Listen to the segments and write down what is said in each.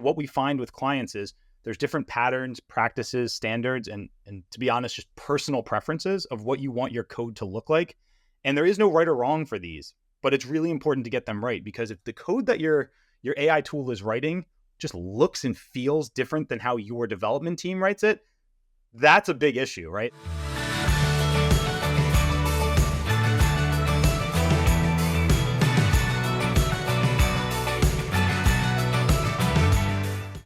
what we find with clients is there's different patterns, practices, standards, and to be honest, just personal preferences of what you want your code to look like. And there is no right or wrong for these, but it's really important to get them right, because if the code that your AI tool is writing just looks and feels different than how your development team writes it, that's a big issue, right?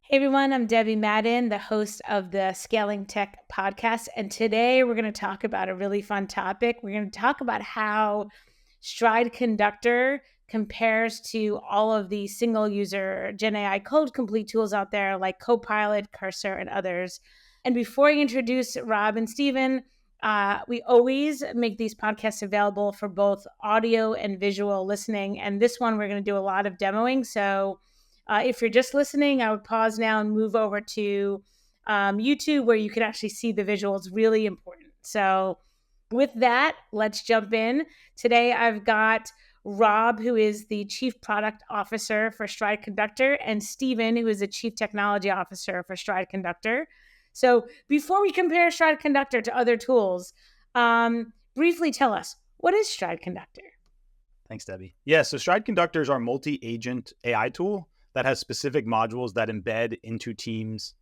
Hey everyone, I'm Debbie Madden, the host of the Scaling Tech podcast. And today we're going to talk about a really fun topic. We're going to talk about how Stride Conductor compares to all of the single user GenAI code complete tools out there like Copilot, Cursor, and others. And before I introduce Rob and Steven, we always make these podcasts available for both audio and visual listening. And this one, we're going to do a lot of demoing. So if you're just listening, I would pause now and move over to YouTube, where you can actually see the visuals. Really important. So with that, let's jump in. Today, I've got Rob, who is the Chief Product Officer for Stride Conductor, and Steven, who is the Chief Technology Officer for Stride Conductor. So before we compare Stride Conductor to other tools, briefly tell us, what is Stride Conductor? Thanks, Debbie. Yeah, so Stride Conductor is our multi-agent AI tool that has specific modules that embed into teams'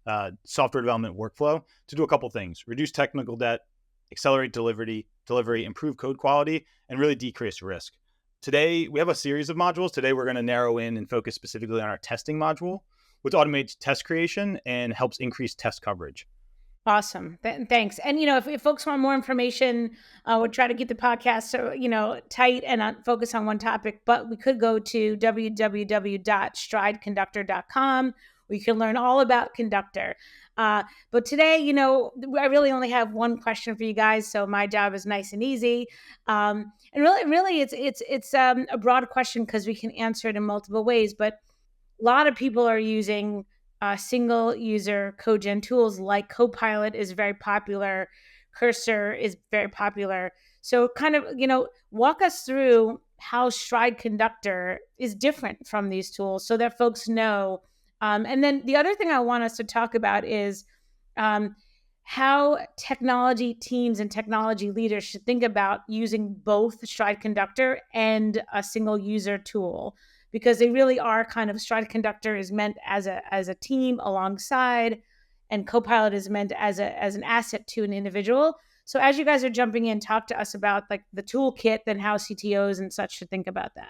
software development workflow to do a couple things: reduce technical debt, accelerate delivery, improve code quality, and really decrease risk. Today, we have a series of modules. Today, we're going to narrow in and focus specifically on our testing module, which automates test creation and helps increase test coverage. Awesome. Thanks. And, if folks want more information, we'll try to get the podcast, tight and focus on one topic, but we could go to www.strideconductor.com, where you can learn all about Conductor. But today, I really only have one question for you guys. So my job is nice and easy. And really it's a broad question because we can answer it in multiple ways, but a lot of people are using single user CodeGen tools like Copilot is very popular. Cursor is very popular. So kind of, walk us through how Stride Conductor is different from these tools so that folks know. And then the other thing I want us to talk about is how technology teams and technology leaders should think about using both Stride Conductor and a single user tool, because they really are kind of, Stride Conductor is meant as a team alongside, and Copilot is meant as an asset to an individual. So as you guys are jumping in, talk to us about like the toolkit and how CTOs and such should think about that.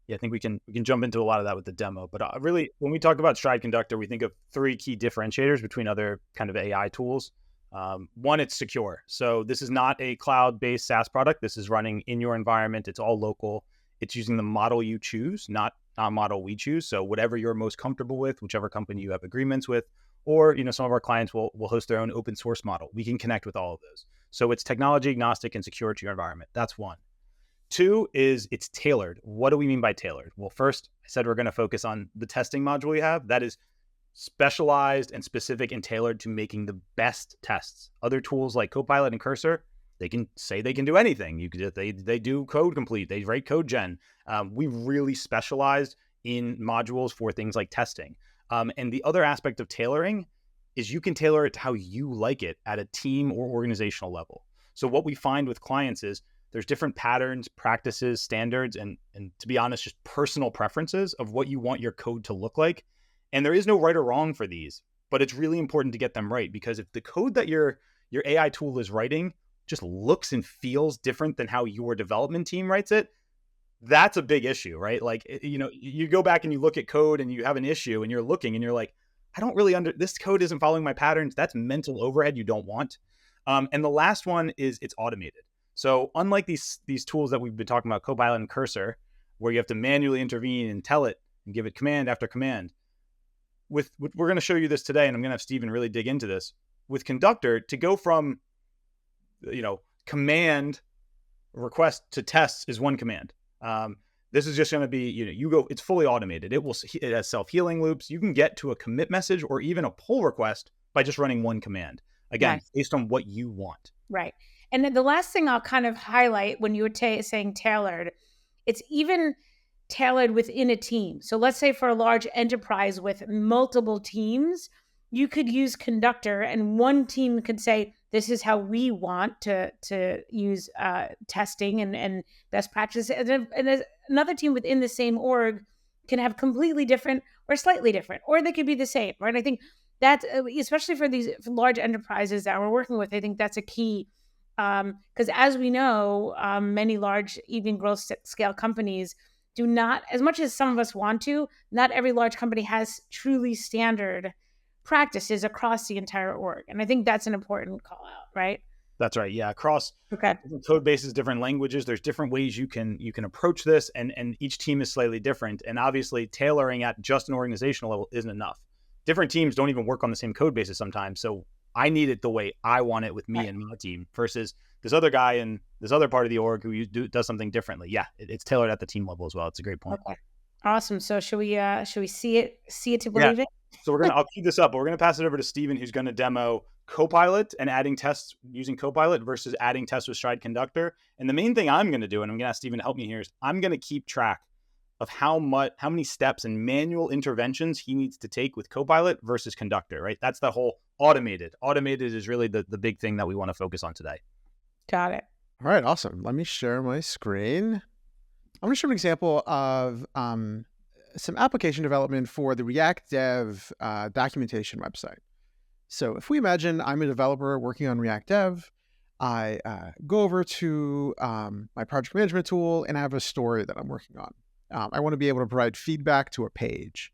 Yeah, I think we can jump into a lot of that with the demo. But really, when we talk about Stride Conductor, we think of three key differentiators between other kind of AI tools. One, it's secure. So this is not a cloud-based SaaS product. This is running in your environment. It's all local. It's using the model you choose, not model we choose. So whatever you're most comfortable with, whichever company you have agreements with, or some of our clients will host their own open source model. We can connect with all of those. So it's technology agnostic and secure to your environment. That's one. Two is it's tailored. What do we mean by tailored? Well, first, I said we're going to focus on the testing module we have. That is specialized and specific and tailored to making the best tests. Other tools like Copilot and Cursor, they can say they can do anything. They do code complete. They write CodeGen. We really specialized in modules for things like testing. And the other aspect of tailoring is you can tailor it to how you like it at a team or organizational level. So what we find with clients is there's different patterns, practices, standards, and to be honest, just personal preferences of what you want your code to look like. And there is no right or wrong for these, but it's really important to get them right, because if the code that your AI tool is writing just looks and feels different than how your development team writes it, that's a big issue, right? Like, you go back and you look at code and you have an issue and you're looking and you're like, I don't really this code isn't following my patterns. That's mental overhead you don't want. And the last one is it's automated. So unlike these tools that we've been talking about, Copilot and Cursor, where you have to manually intervene and tell it and give it command after command, we're going to show you this today, and I'm going to have Steven really dig into this. With Conductor, to go from command request to tests is one command. This is just going to be, it's fully automated. It has self-healing loops. You can get to a commit message or even a pull request by just running one command. Again, nice. Based on what you want. Right. And then the last thing I'll kind of highlight when you were saying tailored, it's even tailored within a team. So let's say for a large enterprise with multiple teams, you could use Conductor, and one team could say, "This is how we want to use testing and best practices," and another team within the same org can have completely different or slightly different, or they could be the same, right? I think that, especially for these large enterprises that we're working with, I think that's a key, because as we know, many large, even growth scale companies do not, as much as some of us want to, not every large company has truly standard practices across the entire org. And I think that's an important call out, right? That's right. Yeah, across Okay. different code bases, different languages, there's different ways you can approach this, and each team is slightly different. And obviously, tailoring at just an organizational level isn't enough. Different teams don't even work on the same code bases sometimes. So I need it the way I want it with me Right. and my team versus this other guy in this other part of the org who does something differently. Yeah, it's tailored at the team level as well. It's a great point. Okay. Awesome. So should we see it to Yeah. believe it? So I'll keep this up, but we're gonna pass it over to Steven, who's gonna demo Copilot and adding tests using Copilot versus adding tests with Stride Conductor. And the main thing I'm gonna do, and I'm gonna ask Steven to help me here, is I'm gonna keep track of how many steps and manual interventions he needs to take with Copilot versus Conductor, right? That's the whole automated. Automated is really the big thing that we want to focus on today. Got it. All right, awesome. Let me share my screen. I'm going to show an example of some application development for the React Dev documentation website. So if we imagine I'm a developer working on React Dev, I go over to my project management tool and I have a story that I'm working on. I want to be able to provide feedback to a page.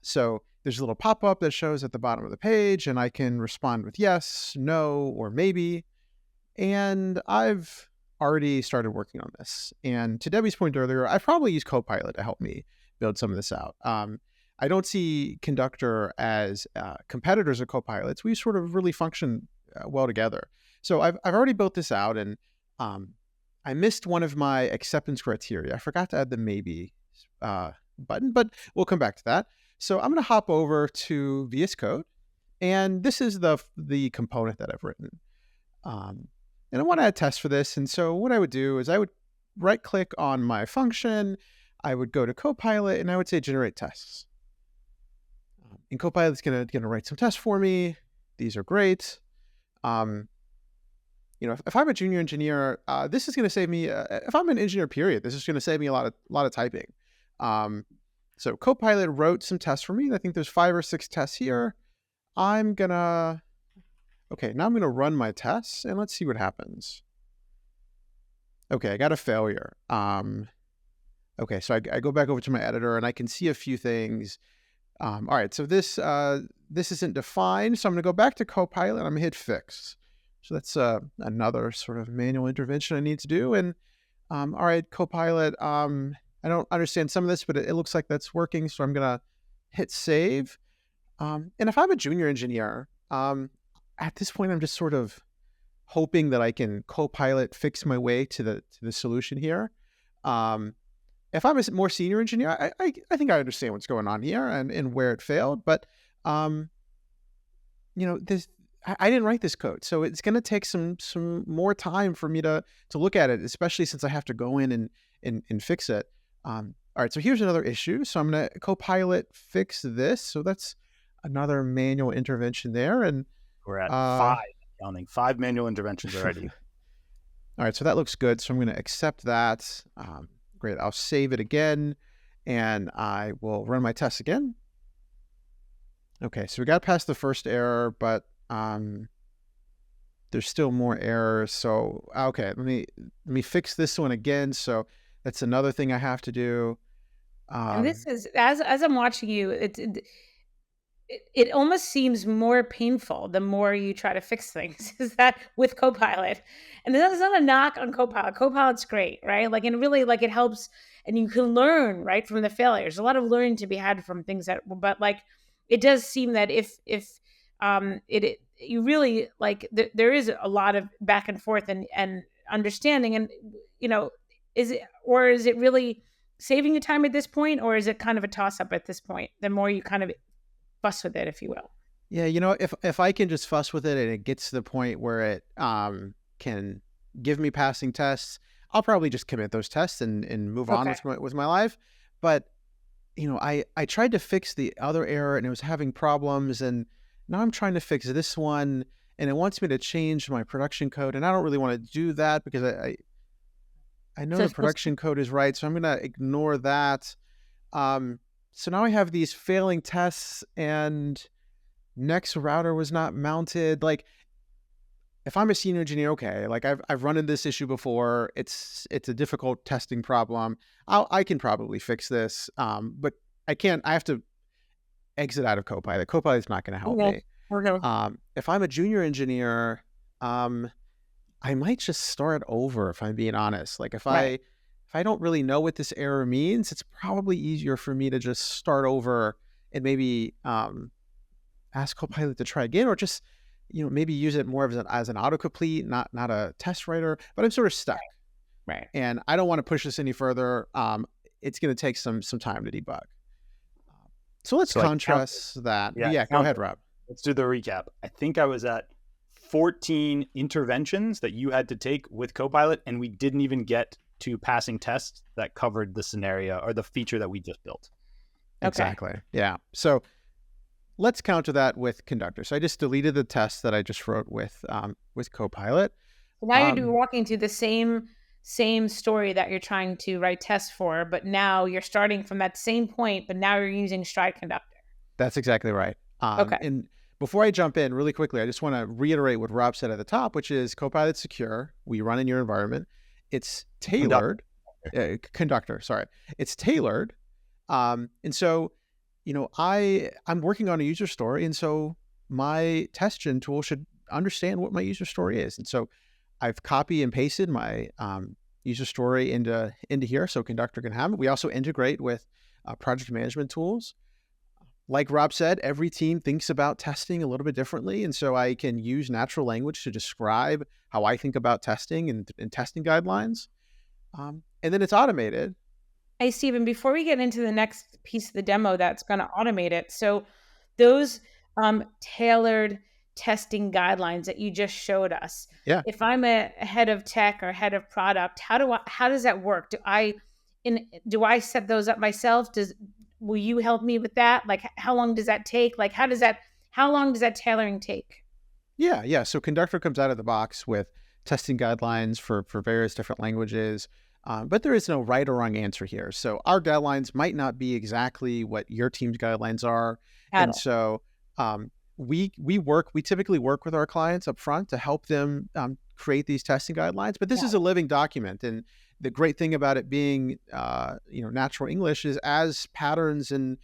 So there's a little pop-up that shows at the bottom of the page, and I can respond with yes, no, or maybe. And I've already started working on this. And to Debbie's point earlier, I've probably used Copilot to help me build some of this out. I don't see Conductor as competitors of Copilots. We sort of really function well together. So I've already built this out, and I missed one of my acceptance criteria. I forgot to add the maybe button, but we'll come back to that. So I'm going to hop over to VS Code, and this is the component that I've written. And I want to add tests for this. And so what I would do is I would right-click on my function, I would go to Copilot, and I would say generate tests. And Copilot's going to write some tests for me. These are great. If I'm a junior engineer, this is going to save me. If I'm an engineer, period, this is going to save me a lot of typing. So Copilot wrote some tests for me. I think there's 5 or 6 tests here. Now I'm going to run my tests, and let's see what happens. Okay, I got a failure. Okay, so I go back over to my editor, and I can see a few things. All right, so this isn't defined, so I'm going to go back to Copilot, and I'm going to hit fix. So that's another sort of manual intervention I need to do. And all right, Copilot, I don't understand some of this, but it looks like that's working, so I'm going to hit save. And if I'm a junior engineer, at this point, I'm just sort of hoping that I can Copilot fix my way to the solution here. If I'm a more senior engineer, I think I understand what's going on here and where it failed. But this I didn't write this code, so it's going to take some more time for me to look at it, especially since I have to go in and fix it. All right, so here's another issue. So I'm going to Copilot fix this. So that's another manual intervention there, and we're at 5, counting 5 manual interventions already. All right, so that looks good. So I'm going to accept that. Great. I'll save it again, and I will run my tests again. Okay, so we got past the first error, but there's still more errors. So okay, let me fix this one again. So that's another thing I have to do. And this is, as I'm watching you, it almost seems more painful the more you try to fix things. Is that with Copilot? And that's not a knock on Copilot. Copilot's great, right? Like, and really, like, it helps, and you can learn, right, from the failures. A lot of learning to be had from things but like, it does seem that if you really, like, there is a lot of back and forth and understanding, and is it really saving you time at this point, or is it kind of a toss up at this point? The more you kind of fuss with it, if you will. Yeah, if I can just fuss with it and it gets to the point where it can give me passing tests, I'll probably just commit those tests and move on Okay. with my life. But I tried to fix the other error and it was having problems, and now I'm trying to fix this one, and it wants me to change my production code, and I don't really want to do that because I know So the it's supposed production code is right, so I'm going to ignore that. Um, so now I have these failing tests, and next router was not mounted. Like, if I'm a senior engineer, okay, like I've run into this issue before. It's a difficult testing problem. I can probably fix this, but I can't. I have to exit out of Copilot. Copilot's not going to help okay. me. Okay. If I'm a junior engineer, I might just start over. If I'm being honest, like Right. if I don't really know what this error means, it's probably easier for me to just start over and maybe ask Copilot to try again, or just maybe use it more as an autocomplete, not a test writer. But I'm sort of stuck, Right. and I don't want to push this any further. It's going to take some time to debug. So let's So like count, contrast that. But yeah, yeah, go count. ahead, Rob. Let's do the recap. I think I was at 14 interventions that you had to take with Copilot, and we didn't even get to passing tests that covered the scenario or the feature that we just built. Okay. Exactly. Yeah. So let's counter that with Conductor. So I just deleted the test that I just wrote with Copilot. So now you're Um, walking through the same story that you're trying to write tests for, but now you're starting from that same point, but now you're using Stride Conductor. that's exactly right. Okay. And before I jump in really quickly, I just want to reiterate what Rob said at the top, which is Copilot's secure. We run in your environment. It's tailored. Conductor, sorry. It's tailored. And so, I'm working on a user story, and so my test gen tool should understand what my user story is. And so I've copy and pasted my user story into here so Conductor can have it. We also integrate with project management tools. Like Rob said, every team thinks about testing a little bit differently. And so I can use natural language to describe how I think about testing and testing guidelines. And then it's automated. Hey, Stephen, before we get into the next piece of the demo that's going to automate it, so those tailored testing guidelines that you just showed us, Yeah. if I'm a head of tech or head of product, how does that work? Do I set those up myself? Will you help me with that? Like, how long does that take? Like, how long does that tailoring take? Yeah. Yeah. So Conductor comes out of the box with testing guidelines for various different languages. But there is no right or wrong answer here. So our guidelines might not be exactly what your team's guidelines are. At And all. so we typically work with our clients up front to help them create these testing guidelines. But this is a living document. And the great thing about it being, natural English is as patterns and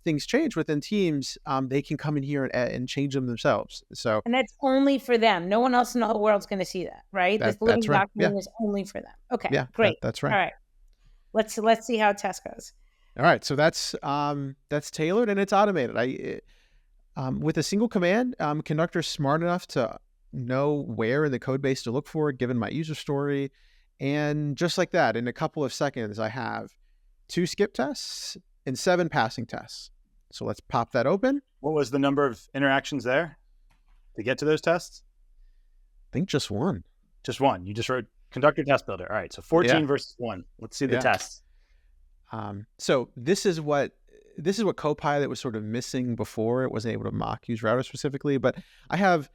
things change within teams, they can come in here and change them themselves. So And that's only for them. No one else in the whole world's going to see that, right? This that's living right. Yeah. document is only for them. Okay, Yeah. great. That's All right. right. Let's see how test goes. All right, so that's tailored and it's automated. With a single command, Conductor's smart enough to know where in the code base to look for, given my user story, and just like that, in a couple of seconds, I have 2 skip tests and 7 passing tests. So let's pop that open. What was the number of interactions there to get to those tests? I think just one. Just one. You just wrote Conductor Test Builder. All right, so 14 versus 1. Let's see the Yeah. tests. So this is what Copilot was sort of missing before. It wasn't able to mock use router specifically, but I have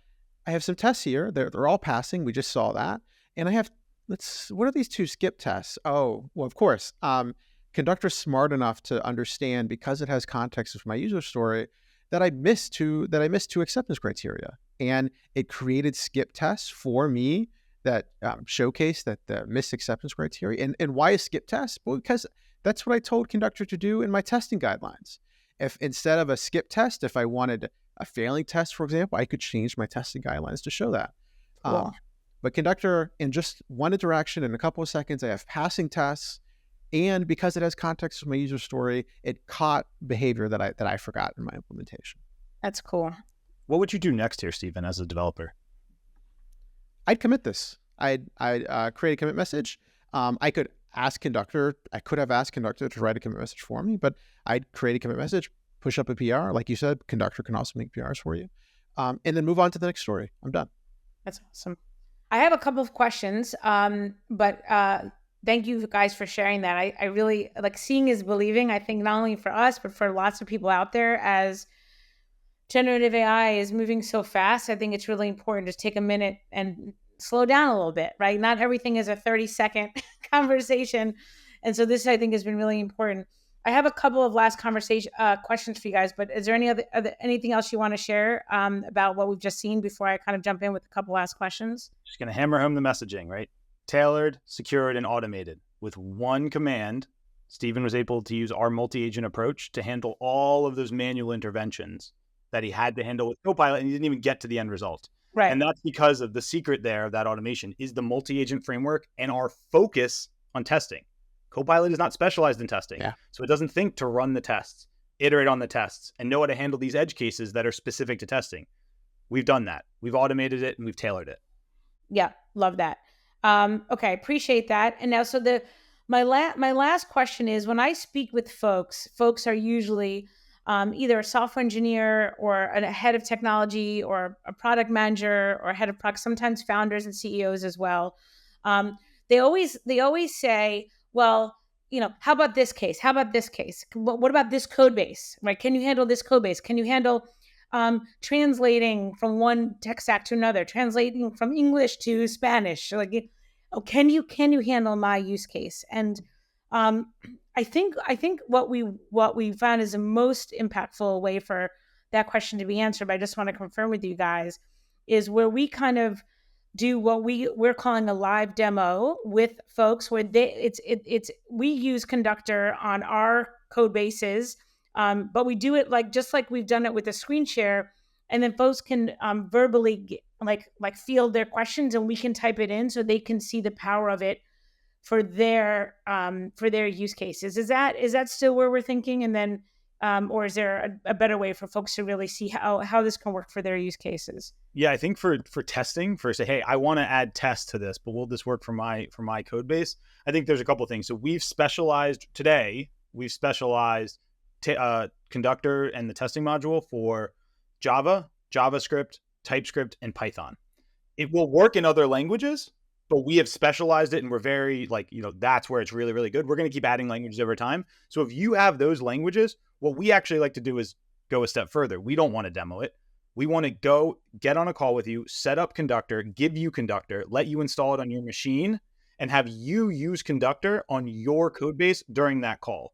some tests here. They're all passing. We just saw that, and I have what are these 2 skip tests? Oh, well, of course. Conductor's smart enough to understand, because it has context of my user story, that I missed 2 acceptance criteria, and it created skip tests for me that showcase that the missed acceptance criteria. And why a skip test? Well, because that's what I told Conductor to do in my testing guidelines. If instead of a skip test, if I wanted a failing test, for example, I could change my testing guidelines to show that. Cool. But Conductor, in just one interaction, in a couple of seconds, I have passing tests. And because it has context of my user story, it caught behavior that I forgot in my implementation. That's cool. What would you do next here, Stephen, as a developer? I'd commit this. I'd create a commit message. I could have asked Conductor to write a commit message for me, but I'd create a commit message, push up a PR. Like you said, Conductor can also make PRs for you. And then move on to the next story. I'm done. That's awesome. I have a couple of questions, but thank you guys for sharing that. I really like seeing is believing. I think not only for us, but for lots of people out there, as generative AI is moving so fast, I think it's really important to take a minute and slow down a little bit, right? Not everything is a 30-second conversation. And so this, I think, has been really important. I have a couple of last conversation questions for you guys, but is there anything else you want to share about what we've just seen before I kind of jump in with a couple last questions? Just going to hammer home the messaging, right? Tailored, secured, and automated. With one command, Stephen was able to use our multi-agent approach to handle all of those manual interventions that he had to handle with Copilot, and he didn't even get to the end result. Right. And that's because of the secret there of that automation is the multi-agent framework and our focus on testing. Copilot is not specialized in testing. So it doesn't think to run the tests, iterate on the tests, and know how to handle these edge cases that are specific to testing. We've done that. We've automated it and we've tailored it. Yeah, love that. Okay, appreciate that. And now, so my last question is, when I speak with folks are usually either a software engineer or a head of technology or a product manager or a head of product, sometimes founders and CEOs as well. They always say, well, how about this case? How about this case? What about this code base, right? Can you handle this code base? Can you handle translating from one tech stack to another, translating from English to Spanish? Like, oh, can you handle my use case? And I think what we found is the most impactful way for that question to be answered, but I just want to confirm with you guys, is where we kind of do what we're calling a live demo with folks where we use Conductor on our code bases, but we do it just like we've done it with a screen share, and then folks can verbally field their questions, and we can type it in so they can see the power of it for their use cases. Is that still where we're thinking? And then or is there a better way for folks to really see how this can work for their use cases? Yeah, I think for testing, for say, hey, I want to add tests to this, but will this work for my code base? I think there's a couple of things. So we've specialized Conductor and the testing module for Java, JavaScript, TypeScript, and Python. It will work in other languages, but we have specialized it, and we're very that's where it's really, really good. We're going to keep adding languages over time. So if you have those languages, what we actually like to do is go a step further. We don't want to demo it. We want to go get on a call with you, set up Conductor, give you Conductor, let you install it on your machine, and have you use Conductor on your code base during that call.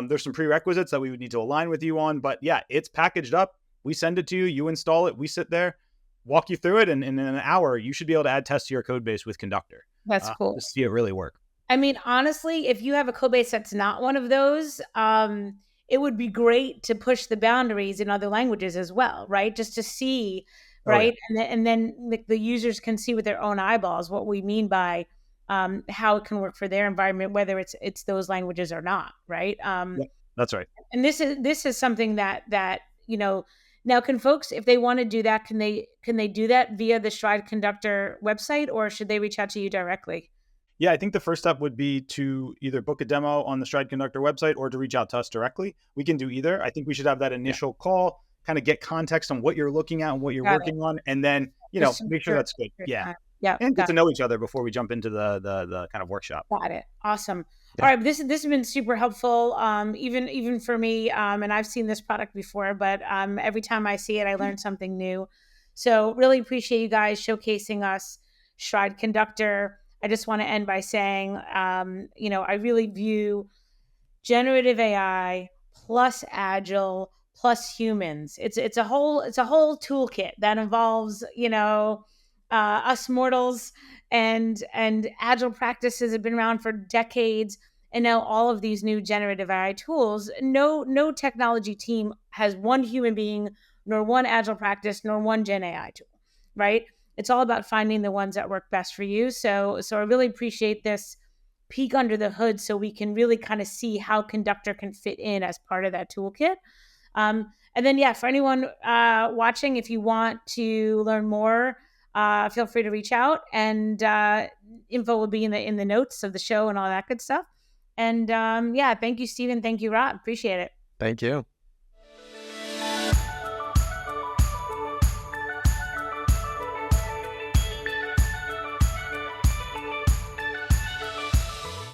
There's some prerequisites that we would need to align with you on, but yeah, it's packaged up. We send it to you, you install it, we sit there, walk you through it, and in an hour, you should be able to add tests to your code base with Conductor. That's cool. To see it really work. I mean, honestly, if you have a code base that's not one of those, it would be great to push the boundaries in other languages as well, right? Just to see, right? Oh, yeah. And then the users can see with their own eyeballs what we mean by how it can work for their environment, whether it's those languages or not, right? Yeah, that's right. And this is something that now, can folks, if they want to do that, can they do that via the Stride Conductor website, or should they reach out to you directly? Yeah, I think the first step would be to either book a demo on the Stride Conductor website or to reach out to us directly. We can do either. I think we should have that initial call, kind of get context on what you're looking at and what you're working on, and then make sure that's good. Yeah. Yeah. And get to know each other before we jump into the kind of workshop. Got it. Awesome. Yeah. All right. This has been super helpful, even for me. And I've seen this product before, but every time I see it, I learn something new. So really appreciate you guys showcasing us Stride Conductor. I just want to end by saying, I really view generative AI plus Agile plus humans. It's a whole toolkit that involves, us mortals, and Agile practices have been around for decades. And now all of these new generative AI tools, no technology team has one human being, nor one Agile practice, nor one Gen AI tool, right? It's all about finding the ones that work best for you. So I really appreciate this peek under the hood so we can really kind of see how Conductor can fit in as part of that toolkit. And then, yeah, for anyone watching, if you want to learn more, feel free to reach out, and info will be in the notes of the show and all that good stuff. And thank you, Stephen. Thank you, Rob. Appreciate it. Thank you.